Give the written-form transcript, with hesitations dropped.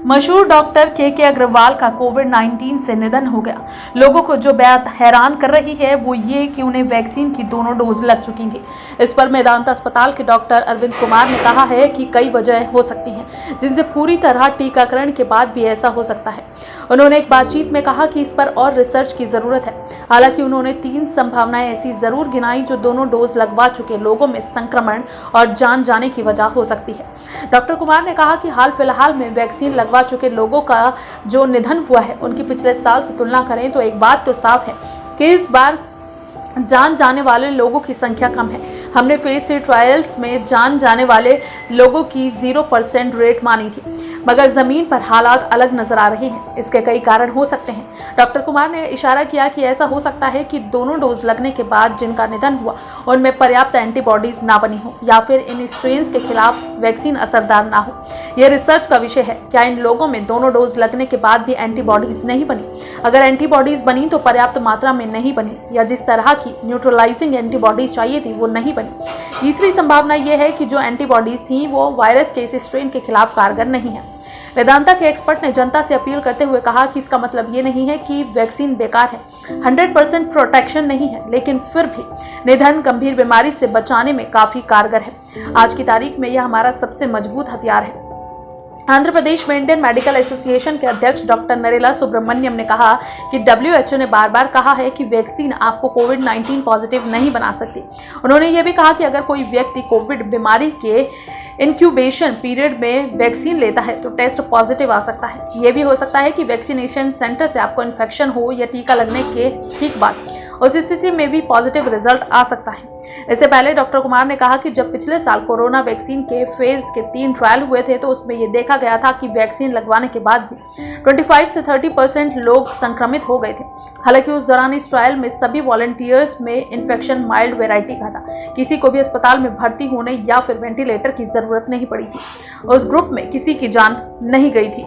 मशहूर डॉक्टर के अग्रवाल का कोविड-19 से निधन हो गया। लोगों को जो बेहद हैरान कर रही है वो ये कि उन्हें वैक्सीन की दोनों डोज लग चुकी थी। इस पर मेदांता अस्पताल के डॉक्टर अरविंद कुमार ने कहा है कि कई वजह हो सकती हैं जिनसे पूरी तरह टीकाकरण के बाद भी ऐसा हो सकता है। उन्होंने एक बातचीत में कहा कि इस पर और रिसर्च की जरूरत है। हालांकि उन्होंने 3 संभावनाएं ऐसी जरूर गिनाई जो दोनों डोज लगवा चुके लोगों में संक्रमण और जान जाने की वजह हो सकती है। डॉक्टर कुमार ने कहा कि हाल फिलहाल में वैक्सीन लगवा चुके लोगों का जो निधन हुआ है उनकी पिछले साल से तुलना करें तो एक बात तो साफ है कि इस बार जान जाने वाले लोगों की संख्या कम है। हमने फेज 3 ट्रायल्स में जान जाने वाले लोगों की 0% रेट मानी थी, मगर जमीन पर हालात अलग नजर आ रहे हैं। इसके कई कारण हो सकते हैं। डॉक्टर कुमार ने इशारा किया कि ऐसा हो सकता है कि दोनों डोज लगने के बाद जिनका निधन हुआ उनमें पर्याप्त एंटीबॉडीज ना बनी हो या फिर इन स्ट्रेन्स के खिलाफ वैक्सीन असरदार ना हो। यह रिसर्च का विषय है। क्या इन लोगों में दोनों डोज लगने के बाद भी एंटीबॉडीज नहीं बनी? अगर एंटीबॉडीज बनी तो पर्याप्त मात्रा में नहीं बनी, या जिस तरह की न्यूट्रलाइजिंग एंटीबॉडीज चाहिए थी वो नहीं बनी। तीसरी संभावना यह है कि जो एंटीबॉडीज थी वो वायरस के इस स्ट्रेन के खिलाफ कारगर नहीं है। वेदांता के एक्सपर्ट ने जनता से अपील करते हुए कहा कि इसका मतलब ये नहीं है कि वैक्सीन बेकार है। 100% प्रोटेक्शन नहीं है, लेकिन फिर भी निधन गंभीर बीमारी से बचाने में काफी कारगर है। आज की तारीख में यह हमारा सबसे मजबूत हथियार है। आंध्र प्रदेश में इंडियन मेडिकल एसोसिएशन के अध्यक्ष डॉक्टर नरेला सुब्रमण्यम ने कहा कि WHO ने बार बार कहा है कि वैक्सीन आपको कोविड-19 पॉजिटिव नहीं बना सकती। उन्होंने ये भी कहा कि अगर कोई व्यक्ति कोविड बीमारी के इंक्यूबेशन पीरियड में वैक्सीन लेता है तो टेस्ट पॉजिटिव आ सकता है। यह भी हो सकता है कि वैक्सीनेशन सेंटर से आपको इन्फेक्शन हो या टीका लगने के ठीक बाद उस स्थिति में भी पॉजिटिव रिजल्ट आ सकता है। इससे पहले डॉक्टर कुमार ने कहा कि जब पिछले साल कोरोना वैक्सीन के फेज के 3 ट्रायल हुए थे तो उसमें यह देखा गया था कि वैक्सीन लगवाने के बाद भी 25 से 30% लोग संक्रमित हो गए थे। हालांकि उस दौरान इस ट्रायल में सभी वॉलंटियर्स में इन्फेक्शन माइल्ड वेराइटी का था। किसी को भी अस्पताल में भर्ती होने या फिर वेंटिलेटर की जरूरत नहीं पड़ी थी। उस ग्रुप में किसी की जान नहीं गई थी।